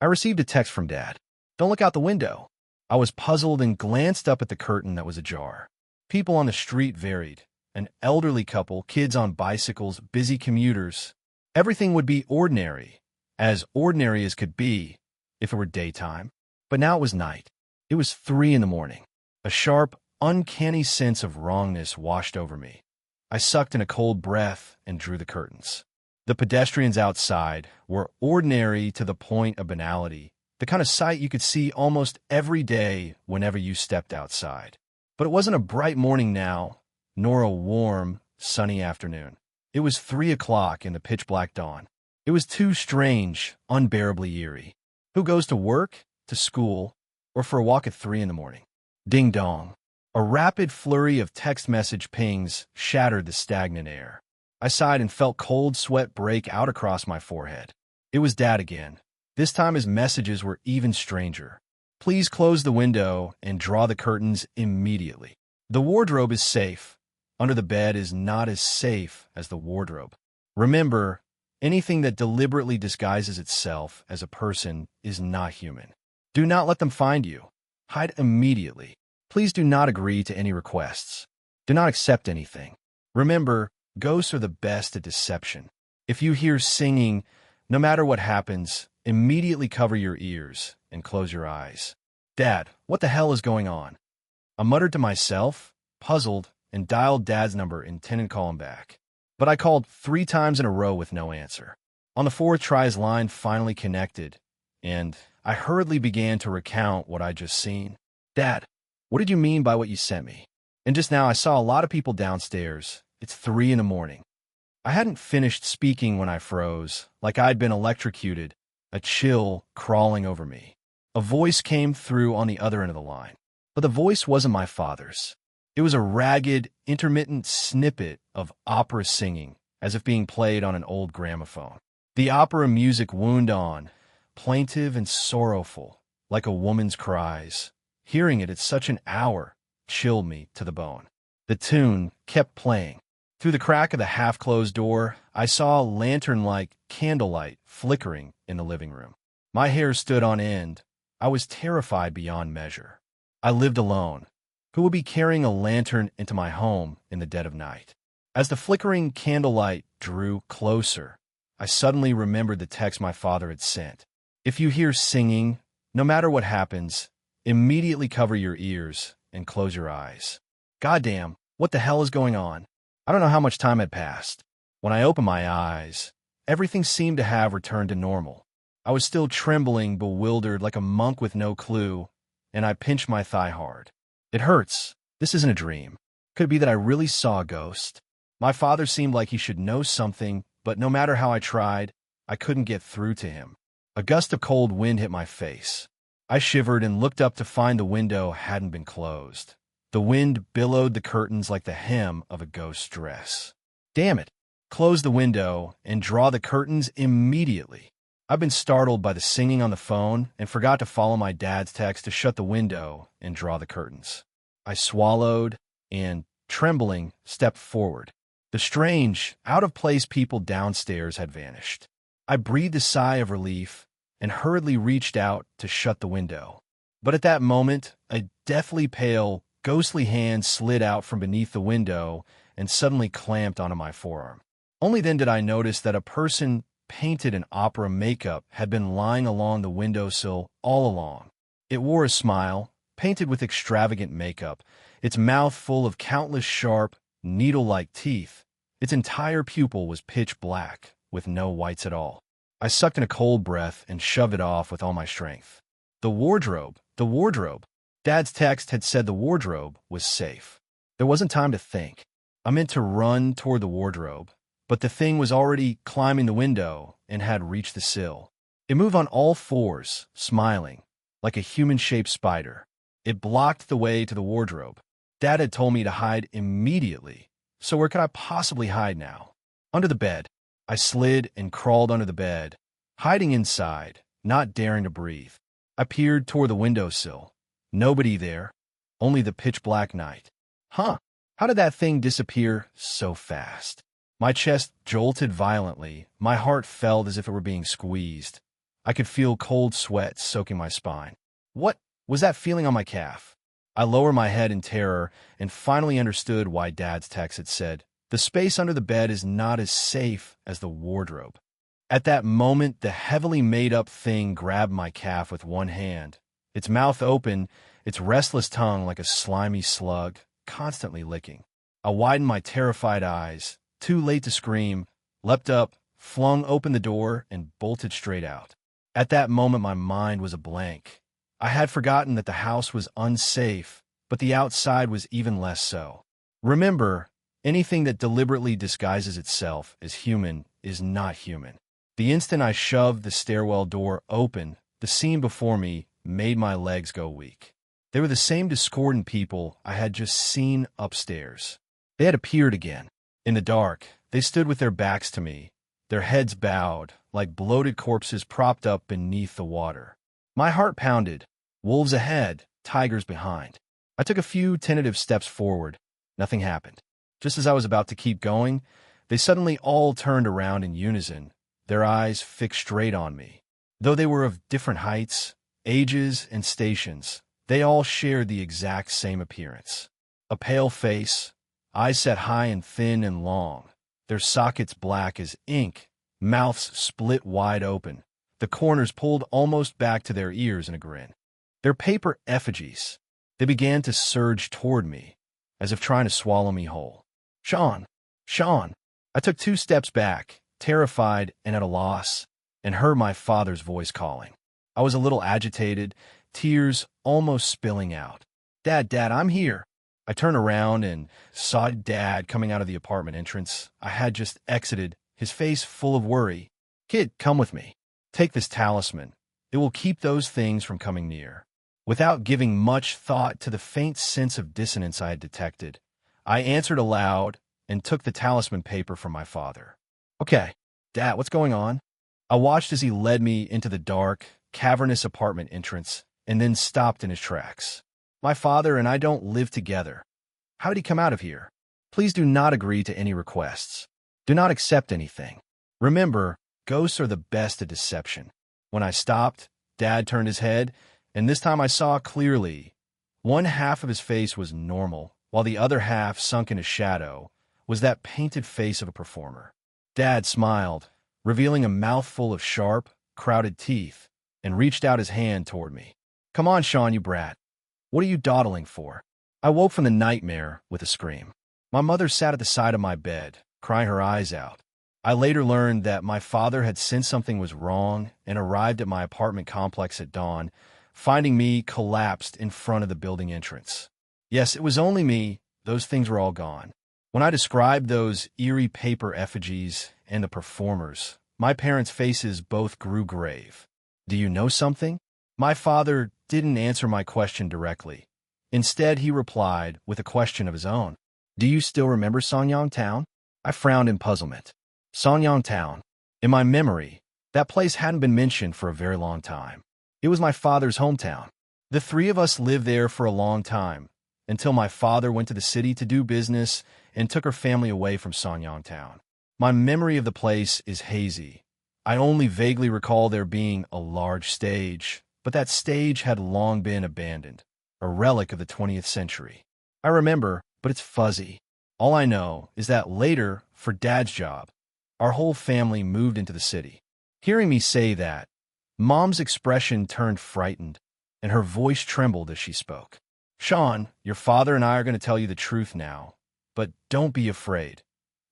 I received a text from Dad. Don't look out the window. I was puzzled and glanced up at the curtain that was ajar. People on the street varied. An elderly couple, kids on bicycles, busy commuters. Everything would be ordinary as could be if it were daytime. But now it was night. It was 3 in the morning. A sharp, uncanny sense of wrongness washed over me. I sucked in a cold breath and drew the curtains. The pedestrians outside were ordinary to the point of banality, the kind of sight you could see almost every day whenever you stepped outside. But it wasn't a bright morning now, nor a warm, sunny afternoon. It was 3 o'clock in the pitch-black dawn. It was too strange, unbearably eerie. Who goes to work, to school, or for a walk at 3 in the morning? Ding-dong. A rapid flurry of text message pings shattered the stagnant air. I sighed and felt cold sweat break out across my forehead. It was Dad again. This time his messages were even stranger. Please close the window and draw the curtains immediately. The wardrobe is safe. Under the bed is not as safe as the wardrobe. Remember, anything that deliberately disguises itself as a person is not human. Do not let them find you. Hide immediately. Please do not agree to any requests. Do not accept anything. Remember, ghosts are the best at deception. If you hear singing, no matter what happens, immediately cover your ears and close your eyes. Dad, what the hell is going on? I muttered to myself, puzzled, and dialed Dad's number, intending to call him back. But I called 3 times in a row with no answer. On the 4th try, his line finally connected, and I hurriedly began to recount what I'd just seen. Dad, what did you mean by what you sent me? And just now I saw a lot of people downstairs. It's 3 in the morning. I hadn't finished speaking when I froze, like I'd been electrocuted, a chill crawling over me. A voice came through on the other end of the line. But the voice wasn't my father's. It was a ragged, intermittent snippet of opera singing, as if being played on an old gramophone. The opera music wound on, plaintive and sorrowful, like a woman's cries. Hearing it at such an hour chilled me to the bone. The tune kept playing. Through the crack of the half-closed door, I saw a lantern-like candlelight flickering in the living room. My hair stood on end. I was terrified beyond measure. I lived alone. Who would be carrying a lantern into my home in the dead of night? As the flickering candlelight drew closer, I suddenly remembered the text my father had sent. If you hear singing, no matter what happens, immediately cover your ears and close your eyes. Goddamn, what the hell is going on? I don't know how much time had passed. When I opened my eyes, everything seemed to have returned to normal. I was still trembling, bewildered, like a monk with no clue, and I pinched my thigh hard. It hurts. This isn't a dream. Could it be that I really saw a ghost? My father seemed like he should know something, but no matter how I tried, I couldn't get through to him. A gust of cold wind hit my face. I shivered and looked up to find the window hadn't been closed. The wind billowed the curtains like the hem of a ghost's dress. Damn it! Close the window and draw the curtains immediately. I've been startled by the singing on the phone and forgot to follow my dad's text to shut the window and draw the curtains. I swallowed and, trembling, stepped forward. The strange, out-of-place people downstairs had vanished. I breathed a sigh of relief and hurriedly reached out to shut the window. But at that moment, a deathly pale, ghostly hand slid out from beneath the window and suddenly clamped onto my forearm. Only then did I notice that a person painted in opera makeup had been lying along the windowsill all along. It wore a smile, painted with extravagant makeup, its mouth full of countless sharp, needle-like teeth. Its entire pupil was pitch black, with no whites at all. I sucked in a cold breath and shoved it off with all my strength. The wardrobe. Dad's text had said the wardrobe was safe. There wasn't time to think. I meant to run toward the wardrobe, but the thing was already climbing the window and had reached the sill. It moved on all fours, smiling, like a human-shaped spider. It blocked the way to the wardrobe. Dad had told me to hide immediately, so where could I possibly hide now? Under the bed. I slid and crawled under the bed, hiding inside, not daring to breathe. I peered toward the windowsill. Nobody there, only the pitch-black night. How did that thing disappear so fast? My chest jolted violently. My heart felt as if it were being squeezed. I could feel cold sweat soaking my spine. What was that feeling on my calf? I lowered my head in terror and finally understood why Dad's text had said, "The space under the bed is not as safe as the wardrobe." At that moment, the heavily made-up thing grabbed my calf with one hand, its mouth open, its restless tongue like a slimy slug, constantly licking. I widened my terrified eyes, too late to scream, leapt up, flung open the door, and bolted straight out. At that moment, my mind was a blank. I had forgotten that the house was unsafe, but the outside was even less so. Remember, anything that deliberately disguises itself as human is not human. The instant I shoved the stairwell door open, the scene before me made my legs go weak. They were the same discordant people I had just seen upstairs. They had appeared again. In the dark, they stood with their backs to me, their heads bowed, like bloated corpses propped up beneath the water. My heart pounded. Wolves ahead, tigers behind. I took a few tentative steps forward. Nothing happened. Just as I was about to keep going, they suddenly all turned around in unison, their eyes fixed straight on me. Though they were of different heights, ages, and stations, they all shared the exact same appearance. A pale face, eyes set high and thin and long, their sockets black as ink, mouths split wide open, the corners pulled almost back to their ears in a grin. Their paper effigies. They began to surge toward me, as if trying to swallow me whole. Sean! Sean! I took 2 steps back, terrified and at a loss, and heard my father's voice calling. I was a little agitated, tears almost spilling out. Dad, I'm here. I turned around and saw Dad coming out of the apartment entrance I had just exited, his face full of worry. Kid, come with me. Take this talisman. It will keep those things from coming near. Without giving much thought to the faint sense of dissonance I had detected, I answered aloud and took the talisman paper from my father. Okay, Dad, what's going on? I watched as he led me into the dark, cavernous apartment entrance and then stopped in his tracks. My father and I don't live together. How did he come out of here? Please do not agree to any requests. Do not accept anything. Remember, ghosts are the best at deception. When I stopped, Dad turned his head, and this time I saw clearly. One half of his face was normal, while the other half, sunk in a shadow, was that painted face of a performer. Dad smiled, revealing a mouthful of sharp, crowded teeth, and reached out his hand toward me. Come on, Sean, you brat. What are you dawdling for? I woke from the nightmare with a scream. My mother sat at the side of my bed, crying her eyes out. I later learned that my father had sensed something was wrong and arrived at my apartment complex at dawn, finding me collapsed in front of the building entrance. Yes, it was only me. Those things were all gone. When I described those eerie paper effigies and the performers, my parents' faces both grew grave. Do you know something? My father didn't answer my question directly. Instead, he replied with a question of his own. Do you still remember Songyang Town? I frowned in puzzlement. Songyang Town. In my memory, that place hadn't been mentioned for a very long time. It was my father's hometown. The 3 of us lived there for a long time, until my father went to the city to do business and took her family away from Songyang Town. My memory of the place is hazy. I only vaguely recall there being a large stage, but that stage had long been abandoned, a relic of the 20th century. I remember, but it's fuzzy. All I know is that later, for Dad's job, our whole family moved into the city. Hearing me say that, Mom's expression turned frightened, and her voice trembled as she spoke. Sean, your father and I are going to tell you the truth now, but don't be afraid.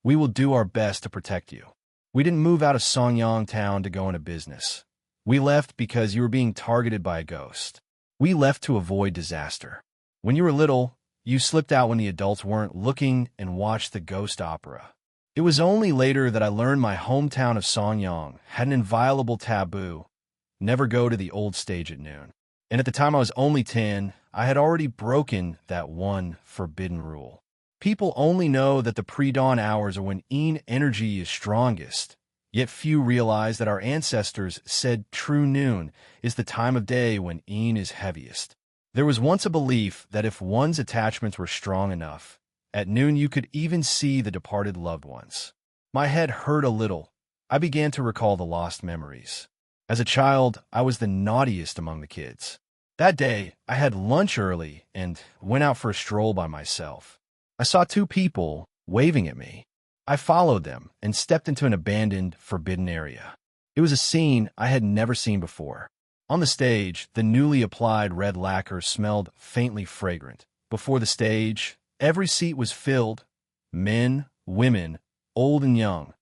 We will do our best to protect you. We didn't move out of Songyang Town to go into business. We left because you were being targeted by a ghost. We left to avoid disaster. When you were little, you slipped out when the adults weren't looking and watched the ghost opera. It was only later that I learned my hometown of Songyang had an inviolable taboo: never go to the old stage at noon. And at the time I was only 10, I had already broken that one forbidden rule. People only know that the pre-dawn hours are when Yin energy is strongest, yet few realize that our ancestors said true noon is the time of day when Yin is heaviest. There was once a belief that if one's attachments were strong enough, at noon you could even see the departed loved ones. My head hurt a little. I began to recall the lost memories. As a child, I was the naughtiest among the kids. That day, I had lunch early and went out for a stroll by myself. I saw two people waving at me. I followed them and stepped into an abandoned, forbidden area. It was a scene I had never seen before. On the stage, the newly applied red lacquer smelled faintly fragrant. Before the stage, every seat was filled. Men, women, old and young,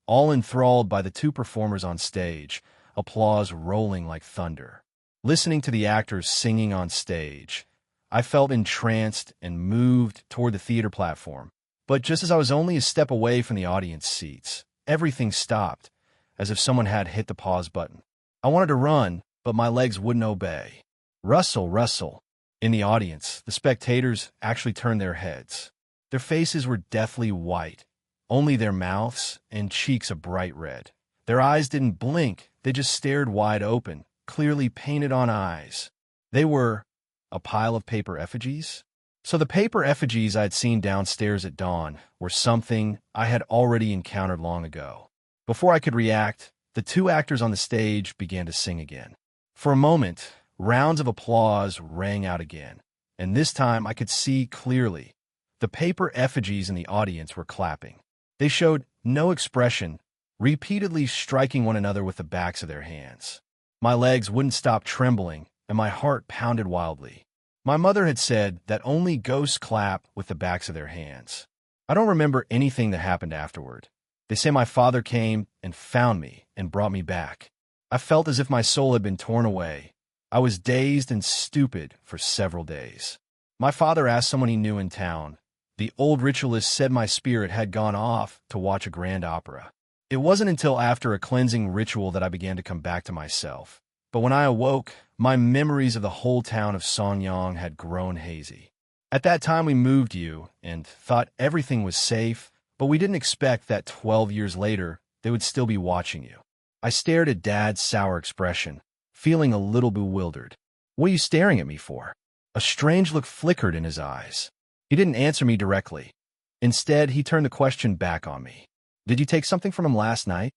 all enthralled by the two performers on stage, applause rolling like thunder. Listening to the actors singing on stage, I felt entranced and moved toward the theater platform. But just as I was only a step away from the audience seats, everything stopped, as if someone had hit the pause button. I wanted to run, but my legs wouldn't obey. Rustle, rustle. In the audience, the spectators actually turned their heads. Their faces were deathly white, only their mouths and cheeks a bright red. Their eyes didn't blink, they just stared wide open, clearly painted on eyes. They were a pile of paper effigies? So the paper effigies I'd seen downstairs at dawn were something I had already encountered long ago. Before I could react, the two actors on the stage began to sing again. For a moment, rounds of applause rang out again, and this time I could see clearly. The paper effigies in the audience were clapping. They showed no expression, repeatedly striking one another with the backs of their hands. My legs wouldn't stop trembling, and my heart pounded wildly. My mother had said that only ghosts clap with the backs of their hands. I don't remember anything that happened afterward. They say my father came and found me and brought me back. I felt as if my soul had been torn away. I was dazed and stupid for several days. My father asked someone he knew in town. The old ritualist said my spirit had gone off to watch a grand opera. It wasn't until after a cleansing ritual that I began to come back to myself. But when I awoke, my memories of the whole town of Songyang had grown hazy. At that time we moved you and thought everything was safe, but we didn't expect that 12 years later they would still be watching you. I stared at Dad's sour expression, feeling a little bewildered. What are you staring at me for? A strange look flickered in his eyes. He didn't answer me directly. Instead, he turned the question back on me. Did you take something from him last night?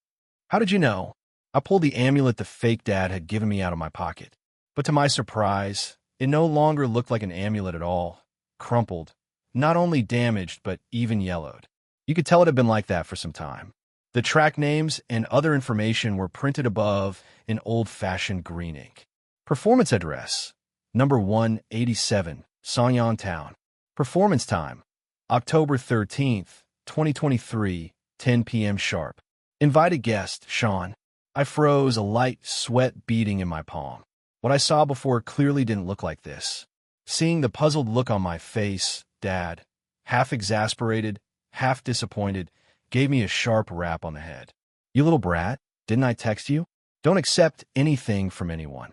How did you know? I pulled the amulet the fake Dad had given me out of my pocket. But to my surprise, it no longer looked like an amulet at all. Crumpled, not only damaged, but even yellowed. You could tell it had been like that for some time. The track names and other information were printed above in old-fashioned green ink. Performance address, number 187, Songyang Town. Performance time, October 13th, 2023, 10 p.m. sharp. Invited guest, Sean. I froze, a light sweat beading in my palm. What I saw before clearly didn't look like this. Seeing the puzzled look on my face, Dad, half exasperated, half disappointed, gave me a sharp rap on the head. You little brat, didn't I text you? Don't accept anything from anyone.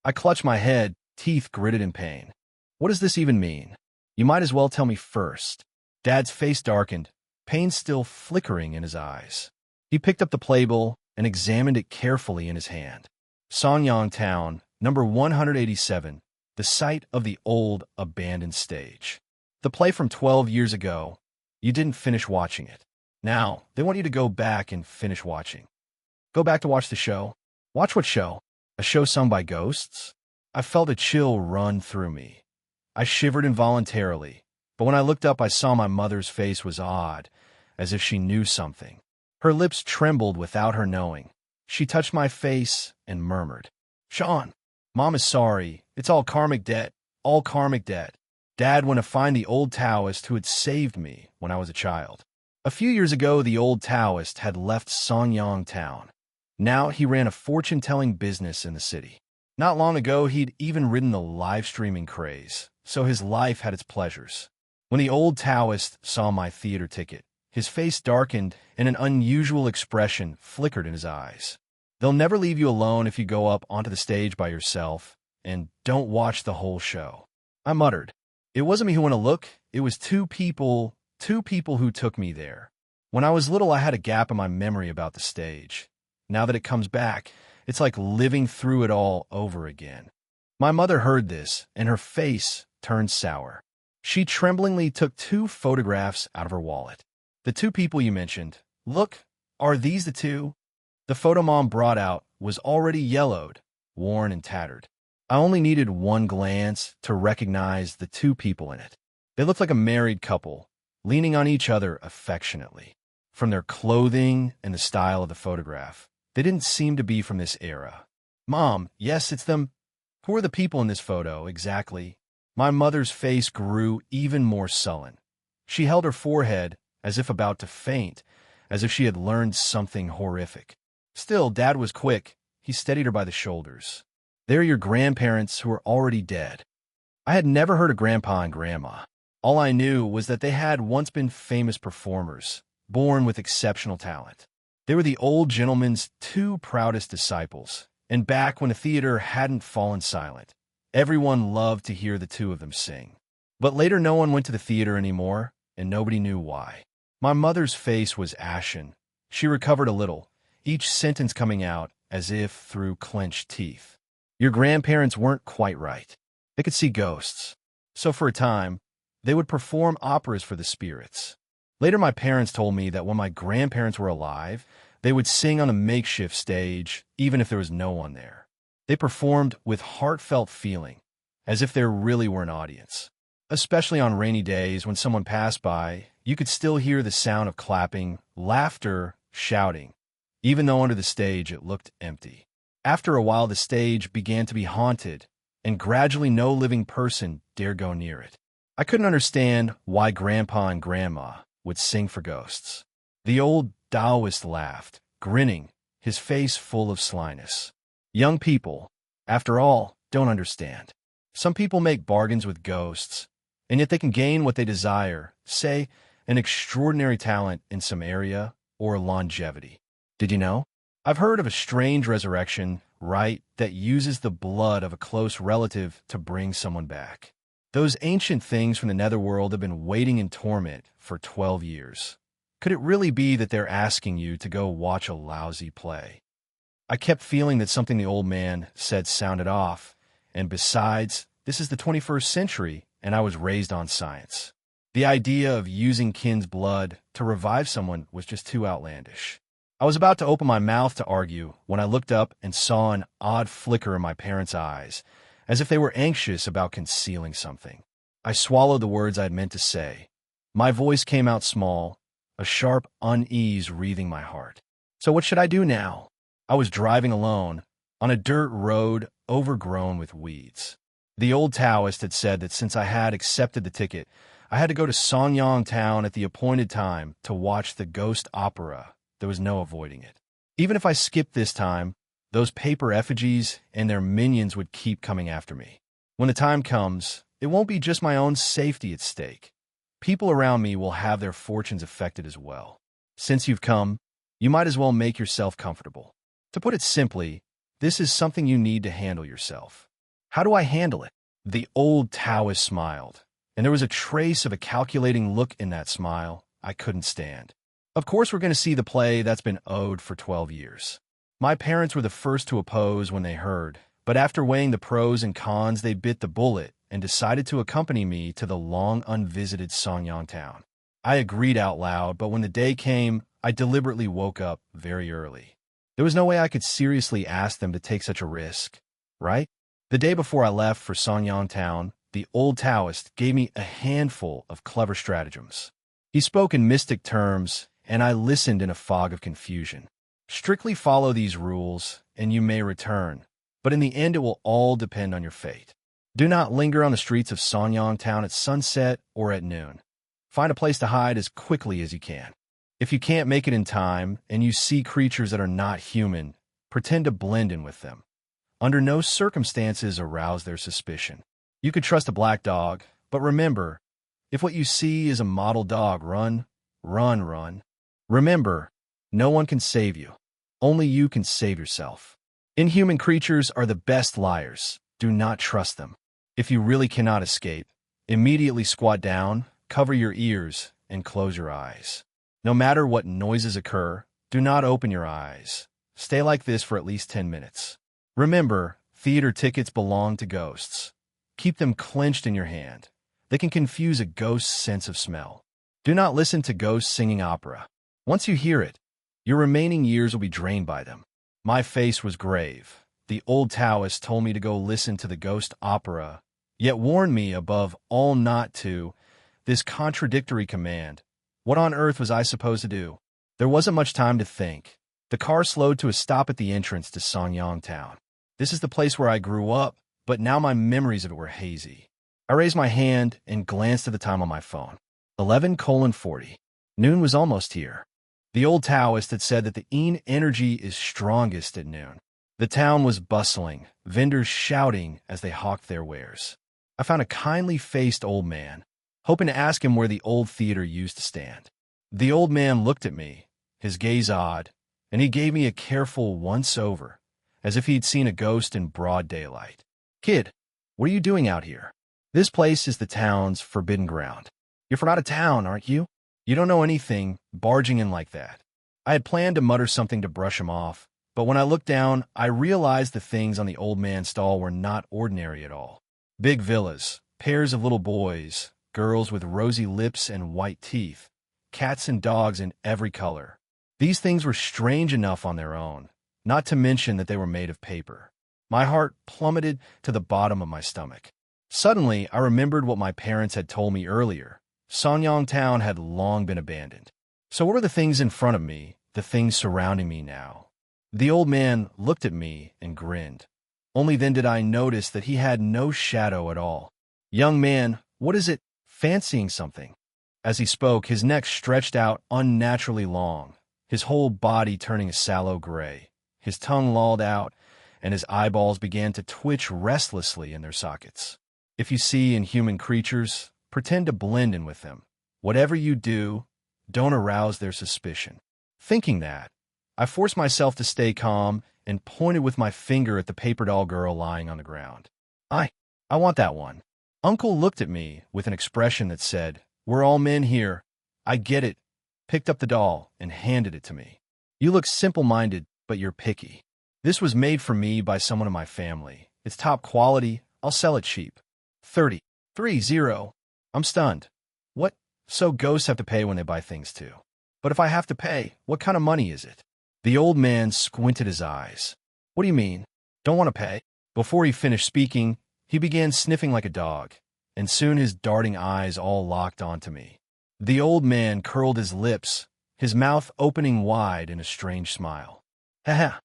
I clutched my head, teeth gritted in pain. What does this even mean? You might as well tell me first. Dad's face darkened, pain still flickering in his eyes. He picked up the playbill and examined it carefully in his hand. Songyang Town, number 187, the site of the old, abandoned stage. The play from 12 years ago. You didn't finish watching it. Now, they want you to go back and finish watching. Go back to watch the show. Watch what show? A show sung by ghosts? I felt a chill run through me. I shivered involuntarily, but when I looked up I saw my mother's face was odd, as if she knew something. Her lips trembled without her knowing. She touched my face and murmured, Sean, Mom is sorry. It's all karmic debt. All karmic debt. Dad went to find the old Taoist who had saved me when I was a child. A few years ago, the old Taoist had left Songyang Town. Now he ran a fortune-telling business in the city. Not long ago, he'd even ridden the live-streaming craze, so his life had its pleasures. When the old Taoist saw my theater ticket, his face darkened and an unusual expression flickered in his eyes. They'll never leave you alone if you go up onto the stage by yourself, and don't watch the whole show. I muttered. It wasn't me who went to look, it was two people who took me there. When I was little, I had a gap in my memory about the stage. Now that it comes back, it's like living through it all over again. My mother heard this, and her face turned sour. She tremblingly took 2 photographs out of her wallet. The 2 people you mentioned. Look, are these the 2? The photo Mom brought out was already yellowed, worn, and tattered. I only needed one glance to recognize the two people in it. They looked like a married couple, leaning on each other affectionately. From their clothing and the style of the photograph, they didn't seem to be from this era. "Mom, yes, it's them. Who are the people in this photo, exactly?" My mother's face grew even more sullen. She held her forehead as if about to faint, as if she had learned something horrific. Still, Dad was quick. He steadied her by the shoulders. "They're your grandparents who are already dead." I had never heard of Grandpa and Grandma. All I knew was that they had once been famous performers, born with exceptional talent. They were the old gentleman's two proudest disciples, and back when the theater hadn't fallen silent, everyone loved to hear the two of them sing. But later no one went to the theater anymore, and nobody knew why. My mother's face was ashen. She recovered a little, each sentence coming out as if through clenched teeth. "Your grandparents weren't quite right. They could see ghosts. So for a time, they would perform operas for the spirits. Later, my parents told me that when my grandparents were alive, they would sing on a makeshift stage, even if there was no one there. They performed with heartfelt feeling, as if there really were an audience. Especially on rainy days when someone passed by, you could still hear the sound of clapping, laughter, shouting, even though under the stage it looked empty. After a while, the stage began to be haunted, and gradually no living person dared go near it. I couldn't understand why Grandpa and Grandma would sing for ghosts. The old Taoist laughed, grinning, his face full of slyness. Young people, after all, don't understand. Some people make bargains with ghosts, and yet they can gain what they desire, say, an extraordinary talent in some area or longevity. Did you know? I've heard of a strange resurrection rite that uses the blood of a close relative to bring someone back. Those ancient things from the netherworld have been waiting in torment for 12 years. Could it really be that they're asking you to go watch a lousy play? I kept feeling that something the old man said sounded off, and besides, this is the 21st century, and I was raised on science. The idea of using kin's blood to revive someone was just too outlandish. I was about to open my mouth to argue when I looked up and saw an odd flicker in my parents' eyes, as if they were anxious about concealing something. I swallowed the words I had meant to say. My voice came out small, a sharp unease wreathing my heart. "So what should I do now?" I was driving alone, on a dirt road overgrown with weeds. The old Taoist had said that since I had accepted the ticket, I had to go to Songyang Town at the appointed time to watch the ghost opera. There was no avoiding it. Even if I skipped this time, those paper effigies and their minions would keep coming after me. When the time comes, it won't be just my own safety at stake. People around me will have their fortunes affected as well. Since you've come, you might as well make yourself comfortable. To put it simply, this is something you need to handle yourself. How do I handle it? The old Taoist smiled, and there was a trace of a calculating look in that smile I couldn't stand. "Of course we're going to see the play that's been owed for 12 years. My parents were the first to oppose when they heard, but after weighing the pros and cons, they bit the bullet and decided to accompany me to the long unvisited Songyang Town. I agreed out loud, but when the day came, I deliberately woke up very early. There was no way I could seriously ask them to take such a risk, right? The day before I left for Songyang Town, the old Taoist gave me a handful of clever stratagems. He spoke in mystic terms, and I listened in a fog of confusion. Strictly follow these rules, and you may return, but in the end it will all depend on your fate. Do not linger on the streets of Songyang Town at sunset or at noon. Find a place to hide as quickly as you can. If you can't make it in time, and you see creatures that are not human, pretend to blend in with them. Under no circumstances arouse their suspicion. You could trust a black dog, but remember, if what you see is a model dog, run, run, run. Remember, no one can save you. Only you can save yourself. Inhuman creatures are the best liars. Do not trust them. If you really cannot escape, immediately squat down, cover your ears, and close your eyes. No matter what noises occur, do not open your eyes. Stay like this for at least 10 minutes. Remember, theater tickets belong to ghosts. Keep them clenched in your hand. They can confuse a ghost's sense of smell. Do not listen to ghosts singing opera. Once you hear it, your remaining years will be drained by them. My face was grave. The old Taoist told me to go listen to the ghost opera, yet warned me above all not to. This contradictory command. What on earth was I supposed to do? There wasn't much time to think. The car slowed to a stop at the entrance to Songyang Town. This is the place where I grew up, but now my memories of it were hazy. I raised my hand and glanced at the time on my phone. 11:40. Noon was almost here. The old Taoist had said that the yin energy is strongest at noon. The town was bustling, vendors shouting as they hawked their wares. I found a kindly-faced old man, hoping to ask him where the old theater used to stand. The old man looked at me, his gaze odd, and he gave me a careful once-over, as if he'd seen a ghost in broad daylight. "Kid, what are you doing out here? This place is the town's forbidden ground. You're from out of town, aren't you? You don't know anything, barging in like that." I had planned to mutter something to brush him off, but when I looked down, I realized the things on the old man's stall were not ordinary at all. Big villas, pairs of little boys, girls with rosy lips and white teeth, cats and dogs in every color. These things were strange enough on their own, not to mention that they were made of paper. My heart plummeted to the bottom of my stomach. Suddenly, I remembered what my parents had told me earlier. Songyang Town had long been abandoned. So what were the things in front of me, the things surrounding me now? The old man looked at me and grinned. Only then did I notice that he had no shadow at all. "Young man, what is it? Fancying something?" As he spoke, his neck stretched out unnaturally long, his whole body turning a sallow gray. His tongue lolled out, and his eyeballs began to twitch restlessly in their sockets. If you see inhuman creatures, pretend to blend in with them. Whatever you do, don't arouse their suspicion. Thinking that, I forced myself to stay calm and pointed with my finger at the paper doll girl lying on the ground. I want that one." Uncle looked at me with an expression that said, "We're all men here. I get it," picked up the doll and handed it to me. "You look simple-minded, but you're picky. This was made for me by someone in my family. It's top quality. I'll sell it cheap. 30. I'm stunned. What? So ghosts have to pay when they buy things too. But if I have to pay, what kind of money is it? The old man squinted his eyes. What do you mean? Don't want to pay? Before he finished speaking, he began sniffing like a dog, and soon his darting eyes all locked onto me. The old man curled his lips, his mouth opening wide in a strange smile. Haha,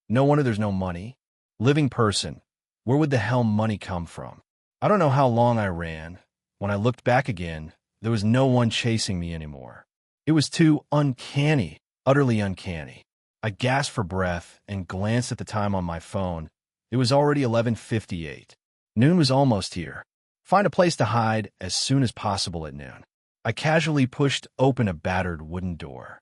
no wonder there's no money. Living person, where would the hell money come from? I don't know how long I ran. When I looked back again, there was no one chasing me anymore. It was too uncanny, utterly uncanny. I gasped for breath and glanced at the time on my phone. It was already 11:58. Noon was almost here. Find a place to hide as soon as possible at noon. I casually pushed open a battered wooden door.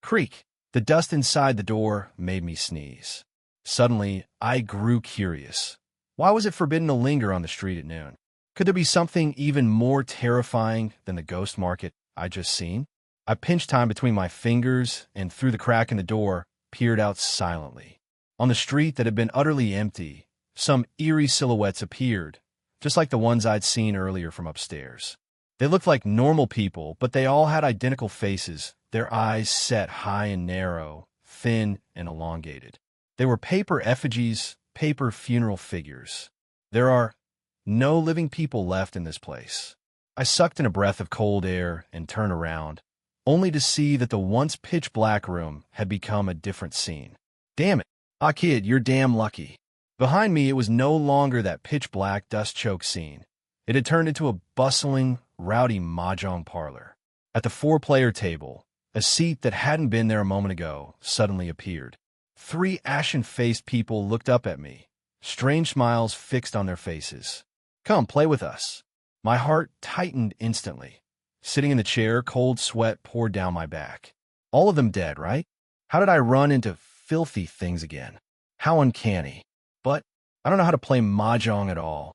Creak! The dust inside the door made me sneeze. Suddenly, I grew curious. Why was it forbidden to linger on the street at noon? Could there be something even more terrifying than the ghost market I'd just seen? I pinched time between my fingers and through the crack in the door, peered out silently. On the street that had been utterly empty, some eerie silhouettes appeared, just like the ones I'd seen earlier from upstairs. They looked like normal people, but they all had identical faces, their eyes set high and narrow, thin and elongated. They were paper effigies, paper funeral figures. There are no living people left in this place. I sucked in a breath of cold air and turned around, only to see that the once pitch-black room had become a different scene. Damn it. Ah, kid, you're damn lucky. Behind me, it was no longer that pitch-black, dust-choked scene. It had turned into a bustling, rowdy mahjong parlor. At the four-player table, a seat that hadn't been there a moment ago suddenly appeared. 3 ashen-faced people looked up at me, strange smiles fixed on their faces. Come, play with us. My heart tightened instantly. Sitting in the chair, cold sweat poured down my back. All of them dead, right? How did I run into filthy things again? How uncanny. But I don't know how to play mahjong at all.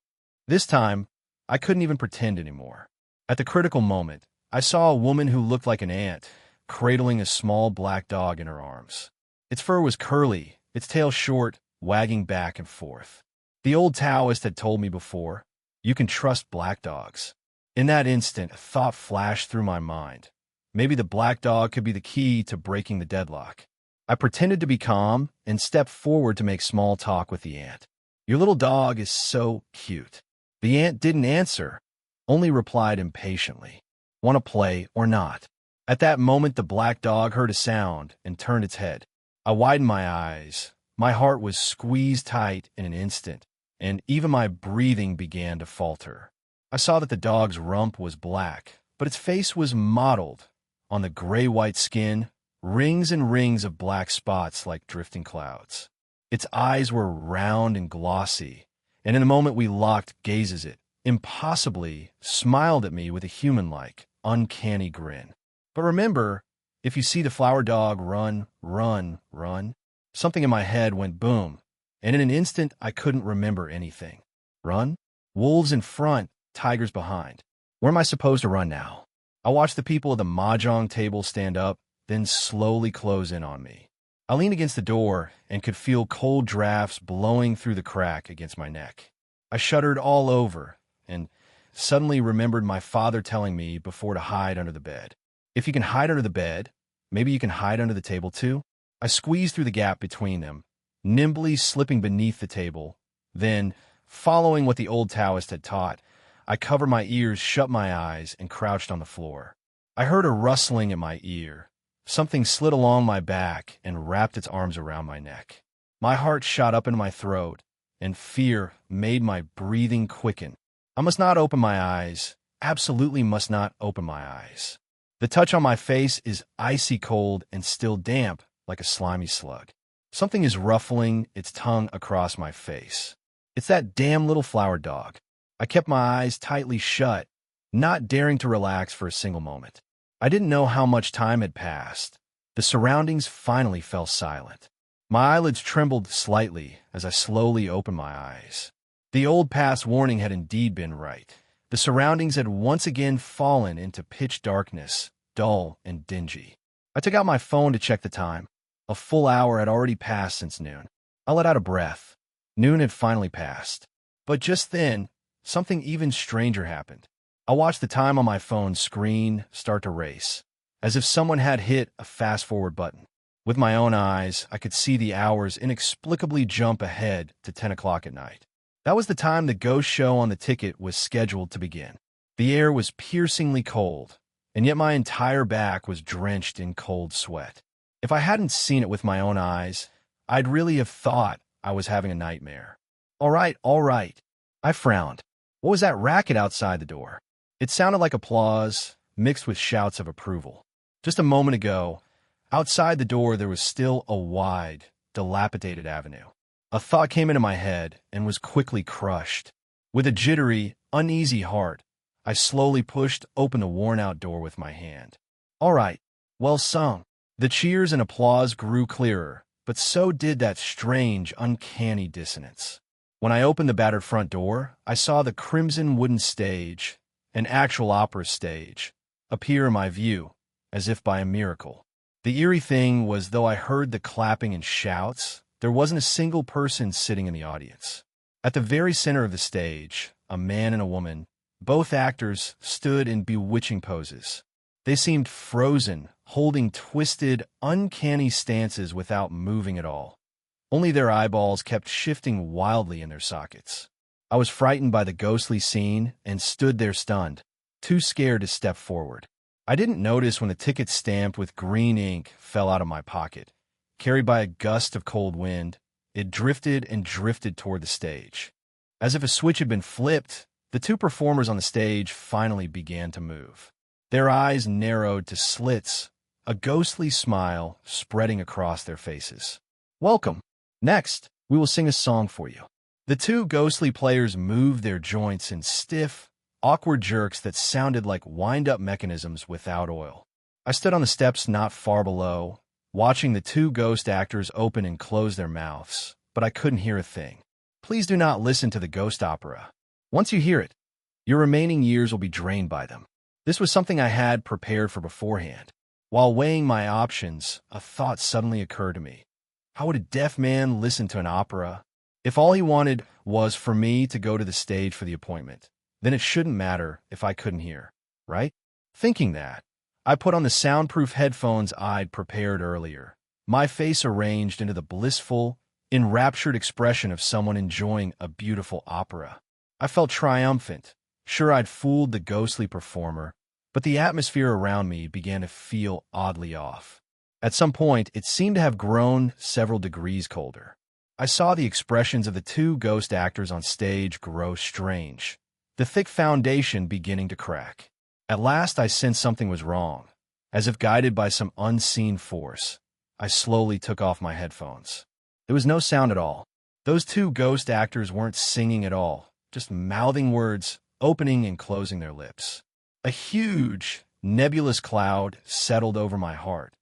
This time, I couldn't even pretend anymore. At the critical moment, I saw a woman who looked like an ant, cradling a small black dog in her arms. Its fur was curly, its tail short, wagging back and forth. The old Taoist had told me before, you can trust black dogs. In that instant, a thought flashed through my mind. Maybe the black dog could be the key to breaking the deadlock. I pretended to be calm and stepped forward to make small talk with the ant. "Your little dog is so cute." The ant didn't answer, only replied impatiently, "Want to play or not?" At that moment, the black dog heard a sound and turned its head. I widened my eyes. My heart was squeezed tight in an instant, and even my breathing began to falter. I saw that the dog's rump was black, but its face was mottled. On the gray-white skin, rings and rings of black spots like drifting clouds. Its eyes were round and glossy, and in the moment we locked gazes it, impossibly, smiled at me with a human-like, uncanny grin. But remember, if you see the flower dog run, run, run, something in my head went boom, and in an instant I couldn't remember anything. Run? Wolves in front, tigers behind. Where am I supposed to run now? I watched the people at the mahjong table stand up, then slowly close in on me. I leaned against the door and could feel cold drafts blowing through the crack against my neck. I shuddered all over and suddenly remembered my father telling me before to hide under the bed. If you can hide under the bed, maybe you can hide under the table too? I squeezed through the gap between them, nimbly slipping beneath the table. Then, following what the old Taoist had taught, I covered my ears, shut my eyes, and crouched on the floor. I heard a rustling in my ear. Something slid along my back and wrapped its arms around my neck. My heart shot up into my throat, and fear made my breathing quicken. I must not open my eyes, absolutely must not open my eyes. The touch on my face is icy cold and still damp like a slimy slug. Something is ruffling its tongue across my face. It's that damn little flower dog. I kept my eyes tightly shut, not daring to relax for a single moment. I didn't know how much time had passed. The surroundings finally fell silent. My eyelids trembled slightly as I slowly opened my eyes. The old past warning had indeed been right. The surroundings had once again fallen into pitch darkness, dull and dingy. I took out my phone to check the time. A full hour had already passed since noon. I let out a breath. Noon had finally passed. But just then, something even stranger happened. I watched the time on my phone's screen start to race, as if someone had hit a fast-forward button. With my own eyes, I could see the hours inexplicably jump ahead to 10 o'clock at night. That was the time the ghost show on the ticket was scheduled to begin. The air was piercingly cold, and yet my entire back was drenched in cold sweat. If I hadn't seen it with my own eyes, I'd really have thought I was having a nightmare. All right. I frowned. What was that racket outside the door? It sounded like applause, mixed with shouts of approval. Just a moment ago, outside the door there was still a wide, dilapidated avenue. A thought came into my head and was quickly crushed. With a jittery, uneasy heart, I slowly pushed open the worn-out door with my hand. All right, well sung. The cheers and applause grew clearer, but so did that strange, uncanny dissonance. When I opened the battered front door, I saw the crimson wooden stage, an actual opera stage, appear in my view, as if by a miracle. The eerie thing was, though I heard the clapping and shouts, there wasn't a single person sitting in the audience. At the very center of the stage, a man and a woman, both actors, stood in bewitching poses. They seemed frozen, holding twisted, uncanny stances without moving at all. Only their eyeballs kept shifting wildly in their sockets. I was frightened by the ghostly scene and stood there stunned, too scared to step forward. I didn't notice when the ticket stamped with green ink fell out of my pocket. Carried by a gust of cold wind, it drifted and drifted toward the stage. As if a switch had been flipped, the two performers on the stage finally began to move. Their eyes narrowed to slits, a ghostly smile spreading across their faces. Welcome. Next, we will sing a song for you. The two ghostly players moved their joints in stiff, awkward jerks that sounded like wind-up mechanisms without oil. I stood on the steps not far below, watching the two ghost actors open and close their mouths, but I couldn't hear a thing. Please do not listen to the ghost opera. Once you hear it, your remaining years will be drained by them. This was something I had prepared for beforehand. While weighing my options, a thought suddenly occurred to me. How would a deaf man listen to an opera? If all he wanted was for me to go to the stage for the appointment, then it shouldn't matter if I couldn't hear, right? Thinking that, I put on the soundproof headphones I'd prepared earlier. my face arranged into the blissful, enraptured expression of someone enjoying a beautiful opera. I felt triumphant. Sure, I'd fooled the ghostly performer, but the atmosphere around me began to feel oddly off. At some point, it seemed to have grown several degrees colder. I saw the expressions of the two ghost actors on stage grow strange, the thick foundation beginning to crack. At last, I sensed something was wrong. As if guided by some unseen force, I slowly took off my headphones. There was no sound at all. Those two ghost actors weren't singing at all, just mouthing words, opening and closing their lips. A huge, nebulous cloud settled over my heart.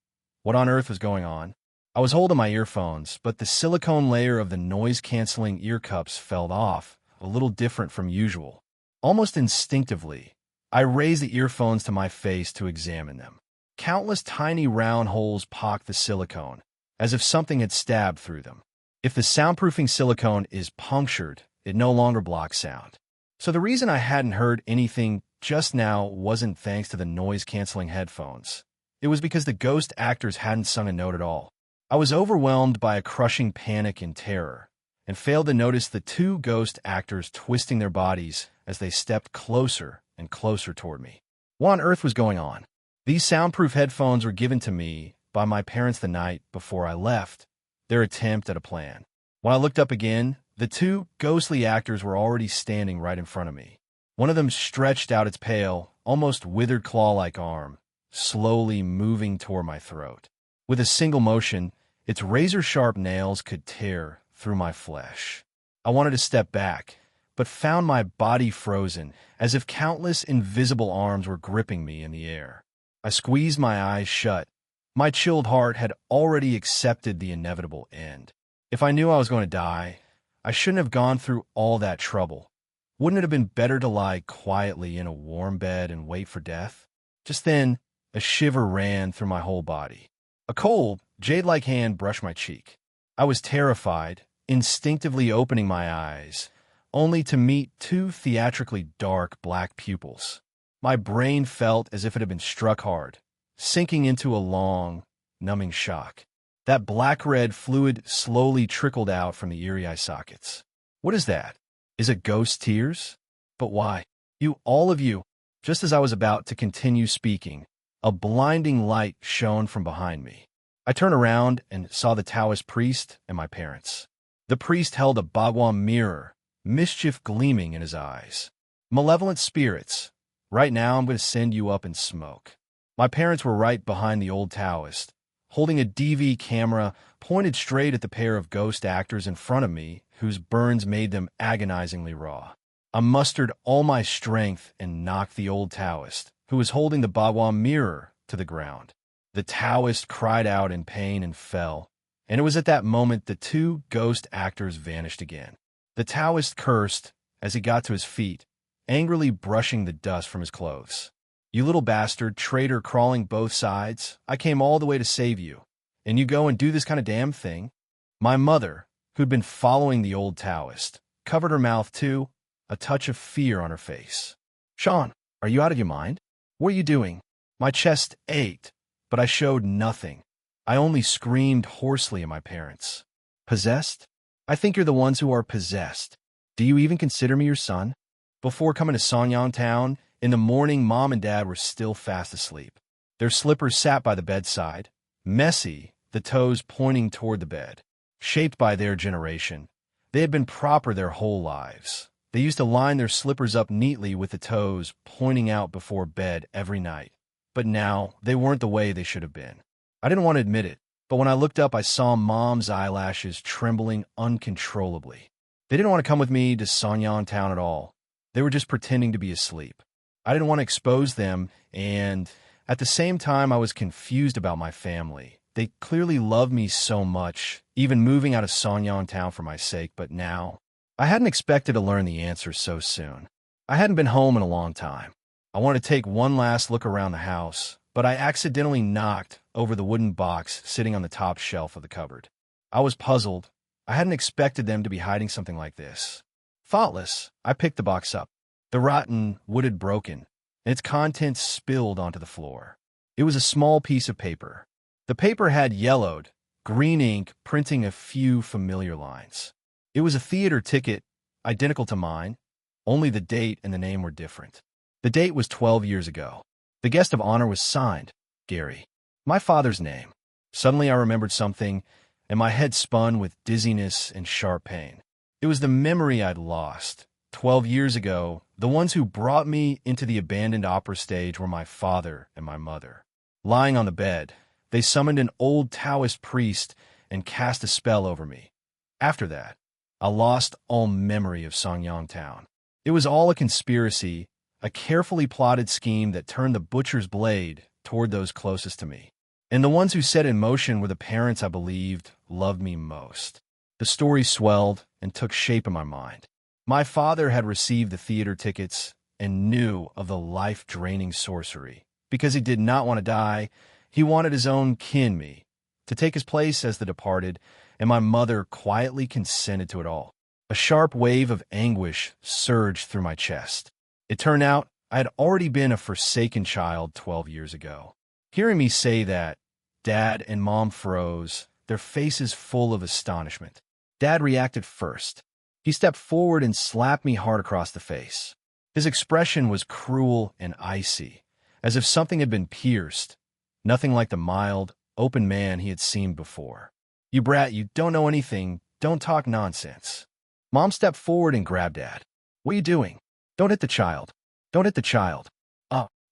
What on earth was going on? I was holding my earphones, but the silicone layer of the noise-canceling ear cups fell off, a little different from usual. Almost instinctively, I raised the earphones to my face to examine them. Countless tiny round holes pocked the silicone, as if something had stabbed through them. If the soundproofing silicone is punctured, it no longer blocks sound. So the reason I hadn't heard anything just now wasn't thanks to the noise-canceling headphones. It was because the ghost actors hadn't sung a note at all. I was overwhelmed by a crushing panic and terror, and failed to notice the two ghost actors twisting their bodies as they stepped closer and closer toward me. What on earth was going on? These soundproof headphones were given to me by my parents the night before I left, their attempt at a plan. When I looked up again, the two ghostly actors were already standing right in front of me. One of them stretched out its pale, almost withered claw-like arm, slowly moving toward my throat. With a single motion, its razor-sharp nails could tear through my flesh. I wanted to step back, but found my body frozen, as if countless invisible arms were gripping me in the air. I squeezed my eyes shut. My chilled heart had already accepted the inevitable end. If I knew I was going to die, I shouldn't have gone through all that trouble. Wouldn't it have been better to lie quietly in a warm bed and wait for death? Just then, a shiver ran through my whole body. A cold, jade-like hand brushed my cheek. I was terrified, instinctively opening my eyes, only to meet two theatrically dark black pupils. My brain felt as if it had been struck hard, sinking into a long, numbing shock. That black-red fluid slowly trickled out from the eerie eye sockets. What is that? Is it ghost tears? But why? You, all of you. Just as I was about to continue speaking, a blinding light shone from behind me. I turned around and saw the Taoist priest and my parents. The priest held a bagua mirror, mischief gleaming in his eyes. Malevolent spirits, right now I'm going to send you up in smoke. My parents were right behind the old Taoist, holding a DV camera pointed straight at the pair of ghost actors in front of me, whose burns made them agonizingly raw. I mustered all my strength and knocked the old Taoist, who was holding the bagua mirror, to the ground. The Taoist cried out in pain and fell, and it was at that moment the two ghost actors vanished again. The Taoist cursed as he got to his feet, angrily brushing the dust from his clothes. You little bastard, traitor crawling both sides, I came all the way to save you, and you go and do this kind of damn thing? My mother, who'd been following the old Taoist, covered her mouth too, a touch of fear on her face. Sean, are you out of your mind? What are you doing? My chest ached, but I showed nothing. I only screamed hoarsely at my parents. Possessed? I think you're the ones who are possessed. Do you even consider me your son? Before coming to Songyang Town, in the morning, Mom and Dad were still fast asleep. Their slippers sat by the bedside, messy, the toes pointing toward the bed. Shaped by their generation, they had been proper their whole lives. They used to line their slippers up neatly with the toes pointing out before bed every night. But now, they weren't the way they should have been. I didn't want to admit it, but when I looked up, I saw Mom's eyelashes trembling uncontrollably. They didn't want to come with me to Songyang Town at all. They were just pretending to be asleep. I didn't want to expose them, and at the same time, I was confused about my family. They clearly loved me so much, even moving out of Songyang Town for my sake, but now, I hadn't expected to learn the answer so soon. I hadn't been home in a long time. I wanted to take one last look around the house, but I accidentally knocked over the wooden box sitting on the top shelf of the cupboard. I was puzzled. I hadn't expected them to be hiding something like this. Thoughtless, I picked the box up. The rotten wood had broken, and its contents spilled onto the floor. It was a small piece of paper. The paper had yellowed, green ink printing a few familiar lines. It was a theater ticket, identical to mine, only the date and the name were different. The date was 12 years ago. The guest of honor was signed, Gary. My father's name. Suddenly I remembered something, and my head spun with dizziness and sharp pain. It was the memory I'd lost. 12 years ago, the ones who brought me into the abandoned opera stage were my father and my mother. Lying on the bed, they summoned an old Taoist priest and cast a spell over me. After that, I lost all memory of Songyang Town. It was all a conspiracy, a carefully plotted scheme that turned the butcher's blade toward those closest to me. And the ones who set in motion were the parents I believed loved me most. The story swelled and took shape in my mind. My father had received the theater tickets and knew of the life-draining sorcery. Because he did not want to die, he wanted his own kin, me, to take his place as the departed, and my mother quietly consented to it all. A sharp wave of anguish surged through my chest. It turned out I had already been a forsaken child 12 years ago. Hearing me say that, Dad and Mom froze, their faces full of astonishment. Dad reacted first. He stepped forward and slapped me hard across the face. His expression was cruel and icy, as if something had been pierced, nothing like the mild, open man he had seen before. "You brat, you don't know anything, don't talk nonsense." Mom stepped forward and grabbed Dad. "What are you doing? Don't hit the child. Don't hit the child."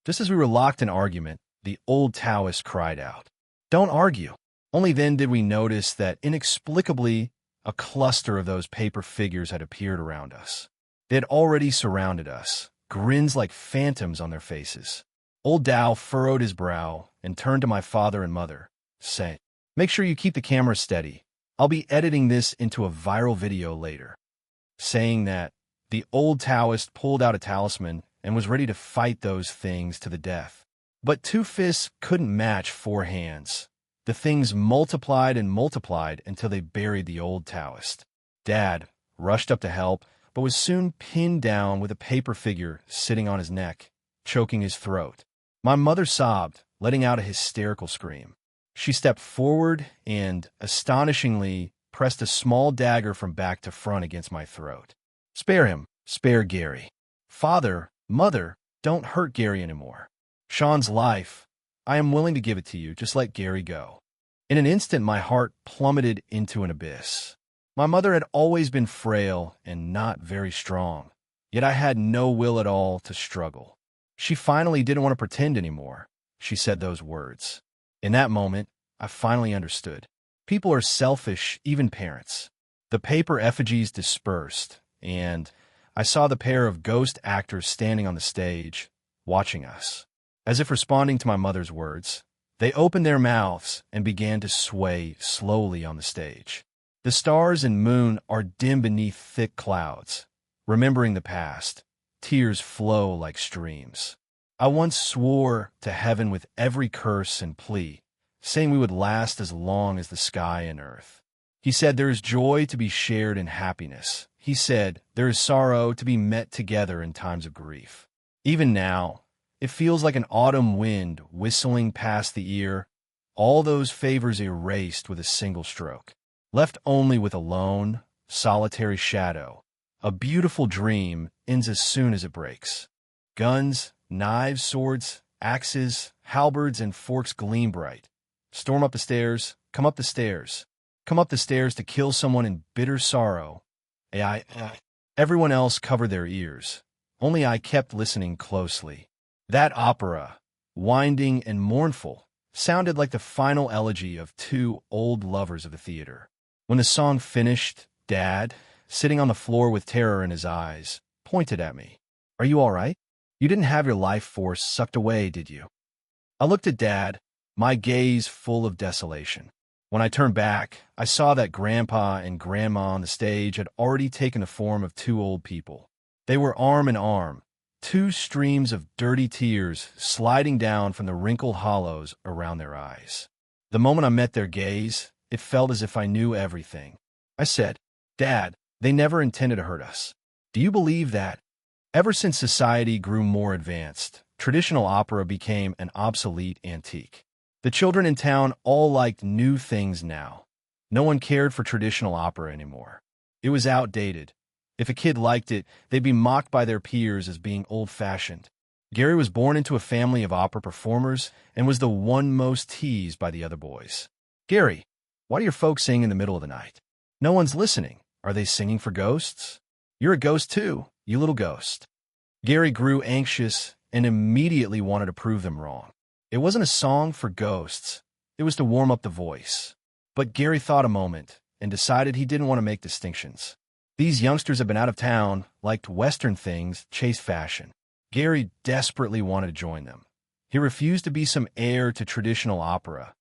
Just as we were locked in argument, the old Taoist cried out, "Don't argue." Only then did we notice that inexplicably a cluster of those paper figures had appeared around us. They had already surrounded us, grins like phantoms on their faces. Old Tao furrowed his brow and turned to my father and mother, saying, "Make sure you keep the camera steady. I'll be editing this into a viral video later." Saying that, the old Taoist pulled out a talisman and was ready to fight those things to the death. But 2 fists couldn't match 4 hands. The things multiplied and multiplied until they buried the old Taoist. Dad rushed up to help, but was soon pinned down with a paper figure sitting on his neck, choking his throat. My mother sobbed, letting out a hysterical scream. She stepped forward and, astonishingly, pressed a small dagger from back to front against my throat. "Spare him. Spare Gary. Father, Mother, don't hurt Gary anymore. Sean's life, I am willing to give it to you, just let Gary go." In an instant, my heart plummeted into an abyss. My mother had always been frail and not very strong, yet I had no will at all to struggle. She finally didn't want to pretend anymore. She said those words. In that moment, I finally understood. People are selfish, even parents. The paper effigies dispersed, and I saw the pair of ghost actors standing on the stage, watching us. As if responding to my mother's words, they opened their mouths and began to sway slowly on the stage. The stars and moon are dim beneath thick clouds. Remembering the past, tears flow like streams. I once swore to heaven with every curse and plea, saying we would last as long as the sky and earth. He said there is joy to be shared in happiness. He said there is sorrow to be met together in times of grief. Even now, it feels like an autumn wind whistling past the ear, all those favors erased with a single stroke, left only with a lone, solitary shadow. A beautiful dream ends as soon as it breaks. Guns, knives, swords, axes, halberds, and forks gleam bright. Storm up the stairs, come up the stairs. Come up the stairs to kill someone in bitter sorrow. Everyone else covered their ears. Only I kept listening closely. That opera, winding and mournful, sounded like the final elegy of 2 old lovers of the theater. When the song finished, Dad, sitting on the floor with terror in his eyes, pointed at me. "Are you all right? You didn't have your life force sucked away, did you?" I looked at Dad, my gaze full of desolation. When I turned back, I saw that Grandpa and Grandma on the stage had already taken the form of 2 old people. They were arm in arm, 2 streams of dirty tears sliding down from the wrinkled hollows around their eyes. The moment I met their gaze, it felt as if I knew everything. I said, "Dad, they never intended to hurt us. Do you believe that?" Ever since society grew more advanced, traditional opera became an obsolete antique. The children in town all liked new things now. No one cared for traditional opera anymore. It was outdated. If a kid liked it, they'd be mocked by their peers as being old-fashioned. Gary was born into a family of opera performers and was the one most teased by the other boys. "Gary, why do your folks sing in the middle of the night? No one's listening. Are they singing for ghosts? You're a ghost too, you little ghost." Gary grew anxious and immediately wanted to prove them wrong. It wasn't a song for ghosts. It was to warm up the voice. But Gary thought a moment and decided he didn't want to make distinctions. These youngsters had been out of town, liked Western things, chased fashion. Gary desperately wanted to join them. He refused to be some heir to traditional opera.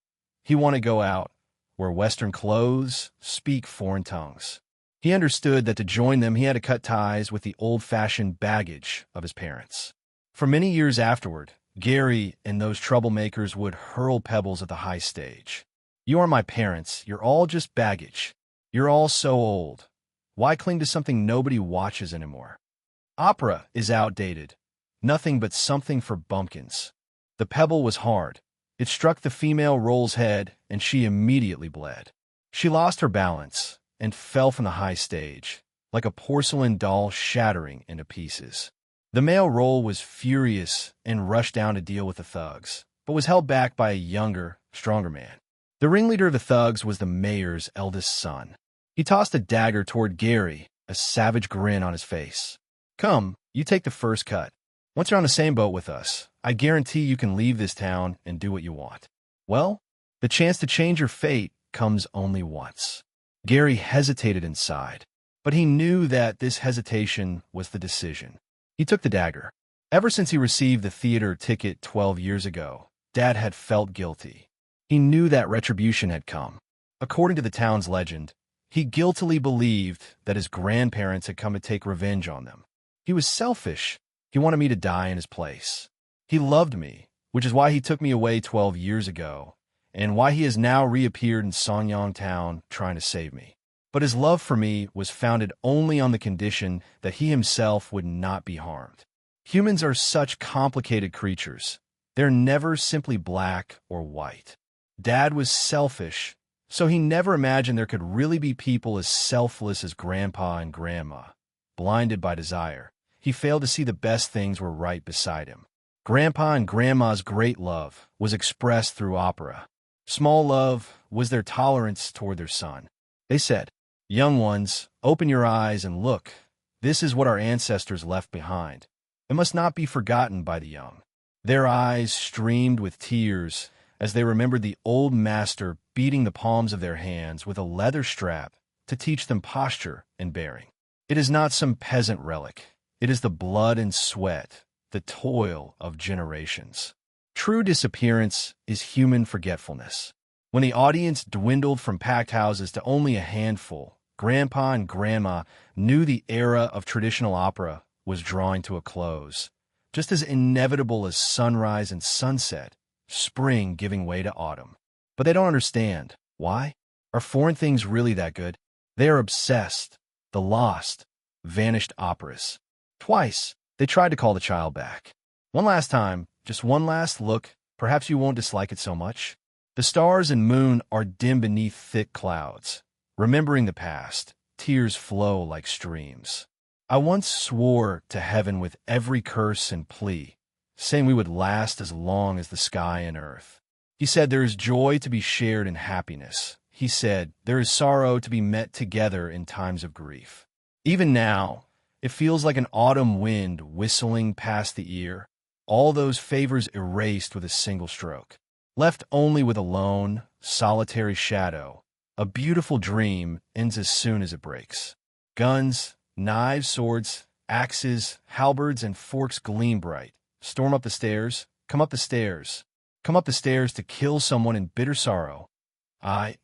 He wanted to go out, wear Western clothes, speak foreign tongues. He understood that to join them, he had to cut ties with the old-fashioned baggage of his parents. For many years afterward, Gary and those troublemakers would hurl pebbles at the high stage. "You are my parents. You're all just baggage. You're all so old. Why cling to something nobody watches anymore? Opera is outdated. Nothing but something for bumpkins." The pebble was hard. It struck the female role's head, and she immediately bled. She lost her balance and fell from the high stage, like a porcelain doll shattering into pieces. The male role was furious and rushed down to deal with the thugs, but was held back by a younger, stronger man. The ringleader of the thugs was the mayor's eldest son. He tossed a dagger toward Gary, a savage grin on his face. "Come, you take the first cut. Once you're on the same boat with us, I guarantee you can leave this town and do what you want." Well, the chance to change your fate comes only once. Gary hesitated inside, but he knew that this hesitation was the decision. He took the dagger. Ever since he received the theater ticket 12 years ago, Dad had felt guilty. He knew that retribution had come. According to the town's legend, he guiltily believed that his grandparents had come to take revenge on them. He was selfish. He wanted me to die in his place. He loved me, which is why he took me away 12 years ago, and why he has now reappeared in Songyang Town trying to save me. But his love for me was founded only on the condition that he himself would not be harmed. Humans are such complicated creatures. They're never simply black or white. Dad was selfish, so he never imagined there could really be people as selfless as Grandpa and Grandma. Blinded by desire, he failed to see the best things were right beside him. Grandpa and Grandma's great love was expressed through opera. Small love was their tolerance toward their son. They said, "Young ones, open your eyes and look. This is what our ancestors left behind. It must not be forgotten by the young." Their eyes streamed with tears as they remembered the old master beating the palms of their hands with a leather strap to teach them posture and bearing. It is not some peasant relic. It is the blood and sweat, the toil of generations. True disappearance is human forgetfulness. When the audience dwindled from packed houses to only a handful, Grandpa and Grandma knew the era of traditional opera was drawing to a close. Just as inevitable as sunrise and sunset, spring giving way to autumn. But they don't understand. Why? Are foreign things really that good? They are obsessed. The lost, vanished operas. Twice, they tried to call the child back. One last time, just one last look, perhaps you won't dislike it so much. The stars and moon are dim beneath thick clouds. Remembering the past, tears flow like streams. I once swore to heaven with every curse and plea, saying we would last as long as the sky and earth. He said there is joy to be shared in happiness. He said there is sorrow to be met together in times of grief. Even now, it feels like an autumn wind whistling past the ear, all those favors erased with a single stroke, left only with a lone, solitary shadow. A beautiful dream ends as soon as it breaks. Guns, knives, swords, axes, halberds, and forks gleam bright. Storm up the stairs, come up the stairs. Come up the stairs to kill someone in bitter sorrow. I.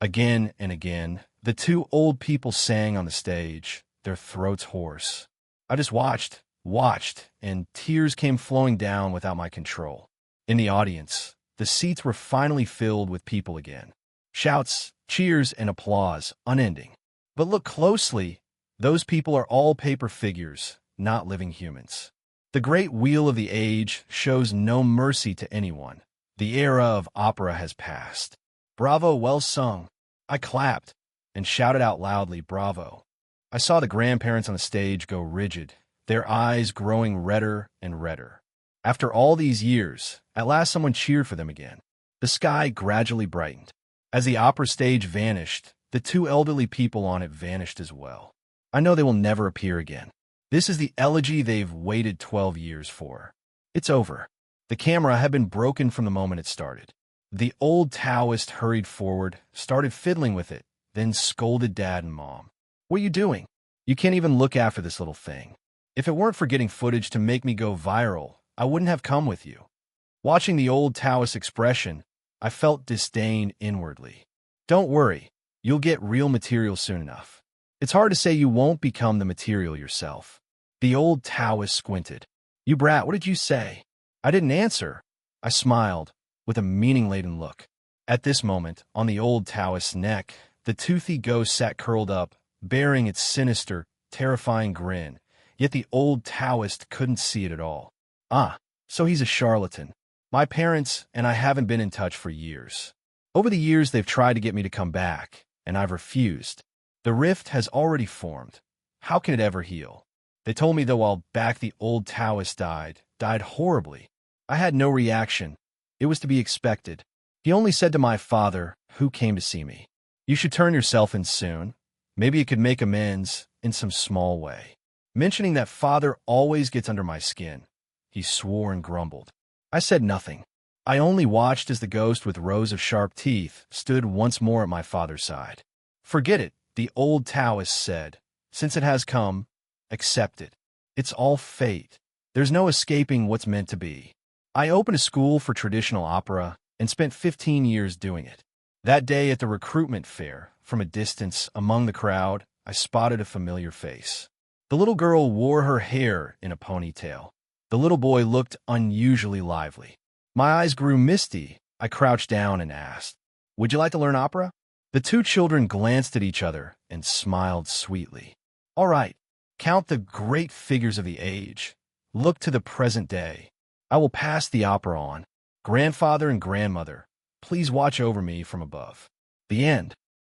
Again and again, the two old people sang on the stage, their throats hoarse. I just watched, and tears came flowing down without my control. In the audience, the seats were finally filled with people again. Shouts, cheers, and applause, unending. But look closely. Those people are all paper figures, not living humans. The great wheel of the age shows no mercy to anyone. The era of opera has passed. Bravo, well sung. I clapped and shouted out loudly, "Bravo." I saw the grandparents on the stage go rigid, their eyes growing redder and redder. After all these years, at last someone cheered for them again. The sky gradually brightened. As the opera stage vanished, the two elderly people on it vanished as well. I know they will never appear again. This is the elegy they've waited 12 years for. It's over. The camera had been broken from the moment it started. The old Taoist hurried forward, started fiddling with it, then scolded Dad and Mom. "What are you doing? You can't even look after this little thing. If it weren't for getting footage to make me go viral, I wouldn't have come with you." Watching the old Taoist expression, I felt disdain inwardly. "Don't worry, you'll get real material soon enough. It's hard to say you won't become the material yourself." The old Taoist squinted. "You brat, what did you say?" I didn't answer. I smiled, with a meaning-laden look. At this moment, on the old Taoist's neck, the toothy ghost sat curled up, bearing its sinister, terrifying grin, yet the old Taoist couldn't see it at all. Ah, so he's a charlatan. My parents and I haven't been in touch for years. Over the years, they've tried to get me to come back, and I've refused. The rift has already formed. How can it ever heal? They told me that while back the old Taoist died horribly. I had no reaction. It was to be expected. He only said to my father, who came to see me, "You should turn yourself in soon. Maybe it could make amends in some small way." Mentioning that father always gets under my skin, he swore and grumbled. I said nothing. I only watched as the ghost with rows of sharp teeth stood once more at my father's side. "Forget it," the old Taoist said. "Since it has come, accept it. It's all fate. There's no escaping what's meant to be." I opened a school for traditional opera and spent 15 years doing it. That day at the recruitment fair, from a distance among the crowd, I spotted a familiar face. The little girl wore her hair in a ponytail. The little boy looked unusually lively. My eyes grew misty. I crouched down and asked, "Would you like to learn opera?" The two children glanced at each other and smiled sweetly. "All right, count the great figures of the age. Look to the present day. I will pass the opera on. Grandfather and grandmother, please watch over me from above." The end.